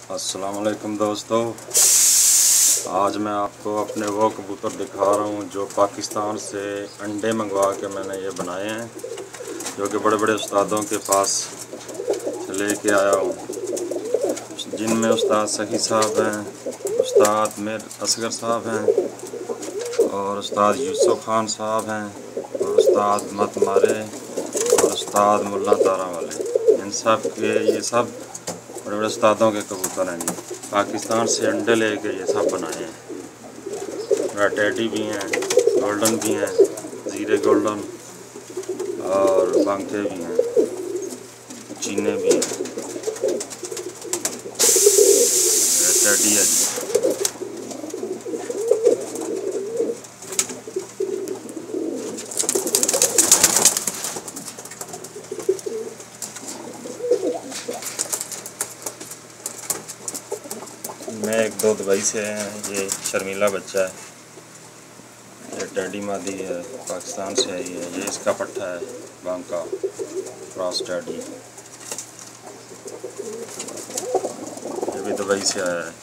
अस्सलाम वालेकुम दोस्तों, आज मैं आपको अपने वो कबूतर दिखा रहा हूँ जो पाकिस्तान से अंडे मंगवा के मैंने ये बनाए हैं, जो कि बड़े बड़े उस्तादों के पास लेके आया हूँ, जिनमें उस्ताद सखी साहब हैं, उस्ताद मिर असगर साहब हैं और उस्ताद यूसुफ खान साहब हैं और उस्ताद मत मारे और उस्ताद मुल्ला तारा वाले। इन सब के ये सब बड़े बड़े उस्तादों के कबूतर हैं जी। पाकिस्तान से अंडे लेके ये सब बनाए हैं। मेरा टेडी भी हैं, गोल्डन भी हैं, ज़ीरे गोल्डन और बांके भी हैं, चीने भी हैं। टेडी है जी। मैं एक दो दुबई से हैं, ये शर्मीला बच्चा है, ये टेडी मादी है, पाकिस्तान से आई है। ये इसका पट्टा है बांका क्रॉस टेडी, ये भी दुबई से आया है।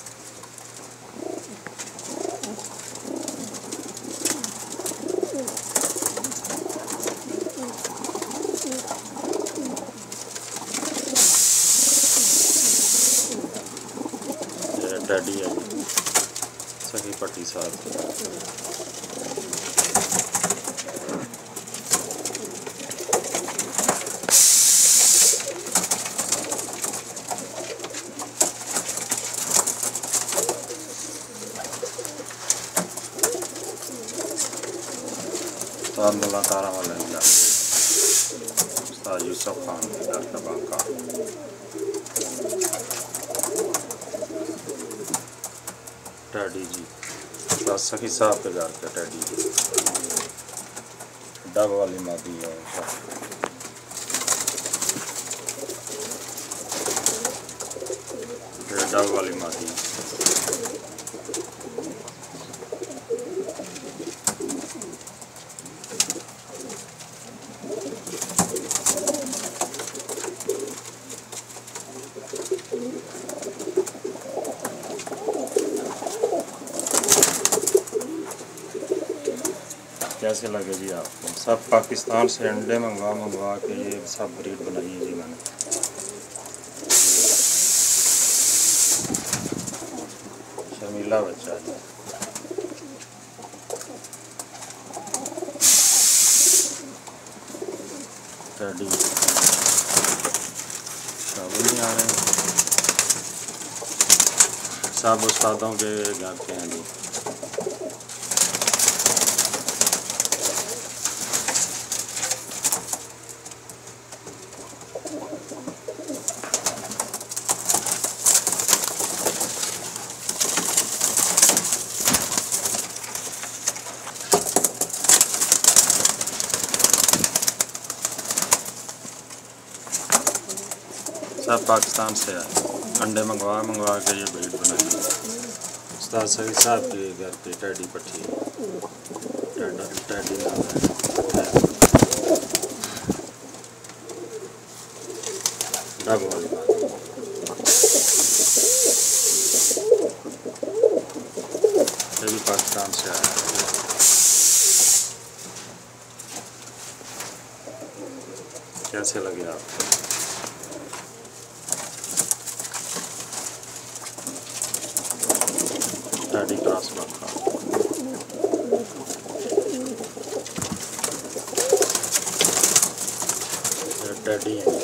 ये टेडी है जी, सखी पट्टी साथ। उस्ताद मुल्ला तारा वाले के घर, उस्ताद यूसुफ खान के घर का बांका। टेडी जी, उस्ताद सखी साहब के घर का टेडी जी, डब वाली मादी है। डब वाली मादी कैसे लगे जी आपको? सब पाकिस्तान से अंडे मंगवा के ये सब ब्रीड बनाई है जी मैंने। शर्मीला बच्चा है, टेडी काबू नहीं आ रहे हैं, सब उस्तादों के घर के हैं जी। सब पाकिस्तान से आए, अंडे मंगवा के ये ब्रीड बनाई है। उस्ताद सही साहब के घर पे टेडी पट्टी टेडी नाम है, डब वाली बात। ये भी पाकिस्तान से आया है। कैसे लगे आपको? टेडी क्रॉस बांका, टेडी है।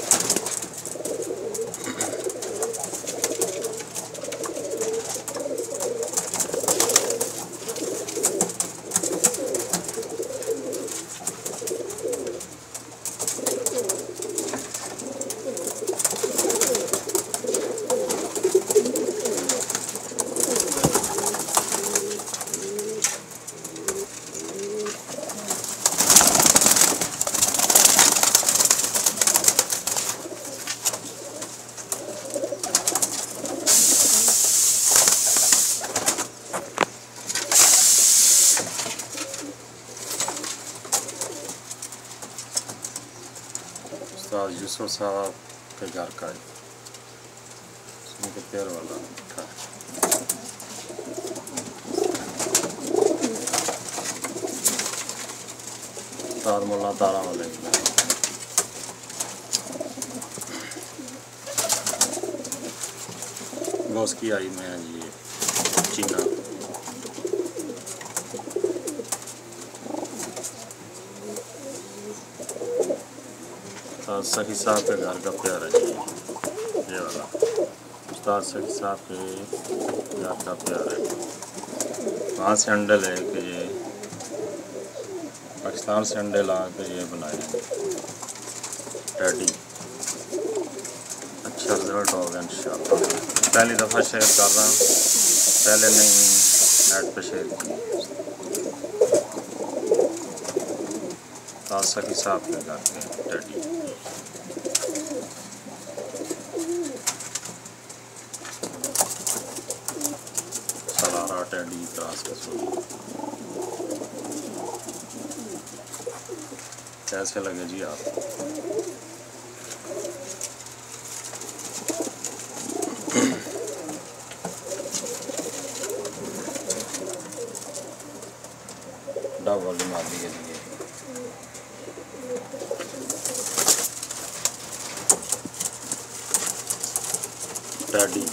उस्ताद यूसुफ साहब के घर का है। इनके पैर वाला था। तार मुल्ला तारा वाले गौस की आई में ये चीना सखी साहब के घर का प्यार है जी, ये वाला उस्ताद सखी साहब के घर का प्यार है। वहाँ से अंडे ले के ये पाकिस्तान से अंडे ला के ये बनाए टैडी। अच्छा रिजल्ट होगा इंशाल्लाह। पहली दफ़ा शेयर कर रहा हूँ, पहले नहीं नेट पे शेयर की। सखी साहब के घर के टैडी सलारा टैडी क्रॉस का सूट कैसे लगे जी आप? डब वाली मादी के लिए टैडी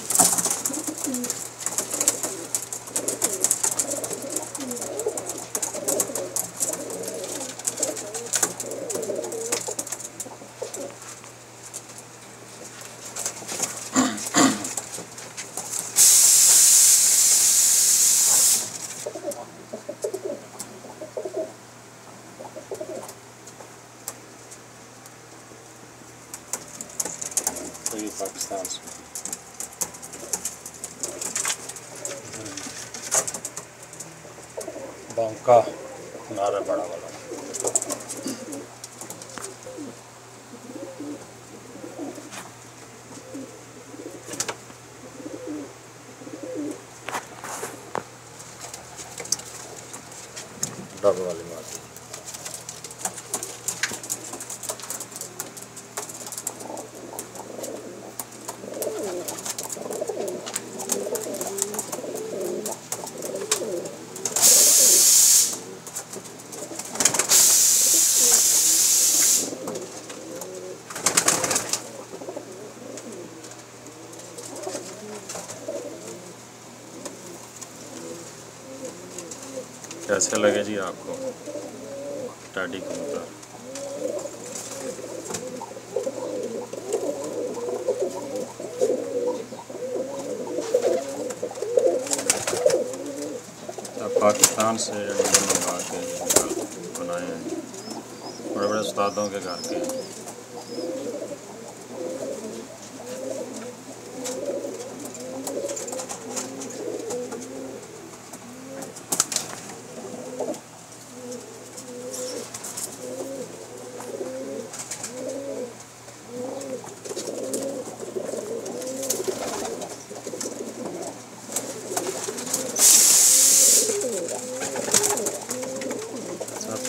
तो ये पाकिस्तान से बांका नारा बड़ा वाला डब वाली माटी कैसे लगे जी आपको टैडी कबूतर? अब पाकिस्तान से मंगवा के बनाए हैं, बड़े बड़े उस्तादों के घर के।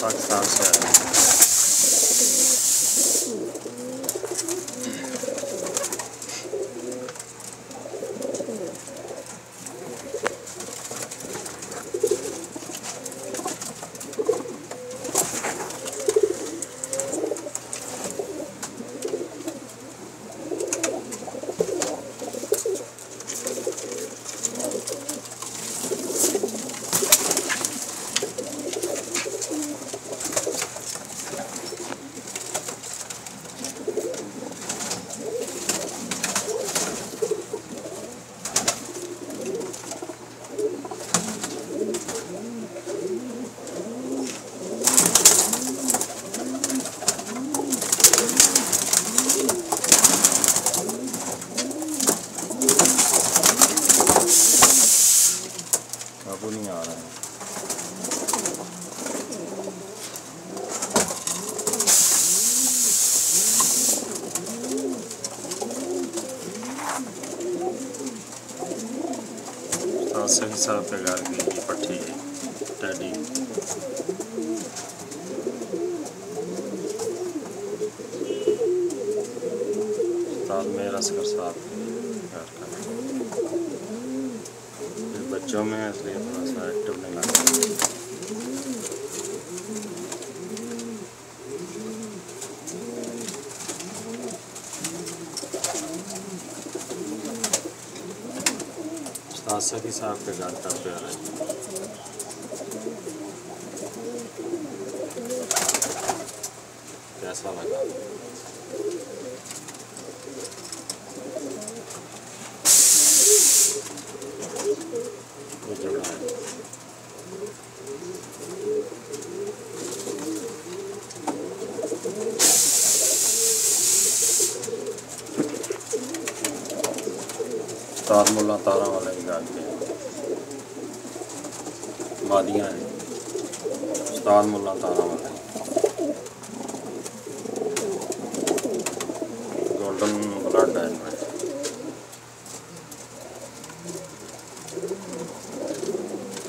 पाकिस्तान से आया काबू नहीं आ रहा है। सही साहब के घर की ये पट्टी टैडी मेरा असगर साहब घर का। बच्चों में इसलिए थोड़ा सा एक्टिव नहीं लगता। उस्ताद सकी साहब के घर का प्यार है। कैसा लगा? ये जुड़ा है। उस्ताद मुल्ला तारा वाले के घर के वादियाँ हैं। उस्ताद मुल्ला तारा वाले गोल्डन ब्लड है इनमें।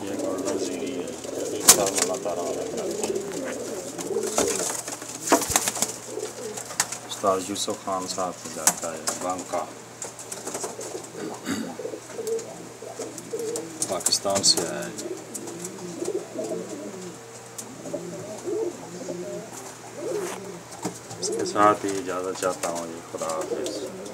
ये गोल्डन सीरी है, उस्ताद मुल्ला तारा वाले के घर की। उस्ताद यूसुफ खान साहब के घर का है, बांका पाकिस्तान से आया है। इसके साथ ही इजाज़त चाहता हूँ जी, खुदा हाफिज़।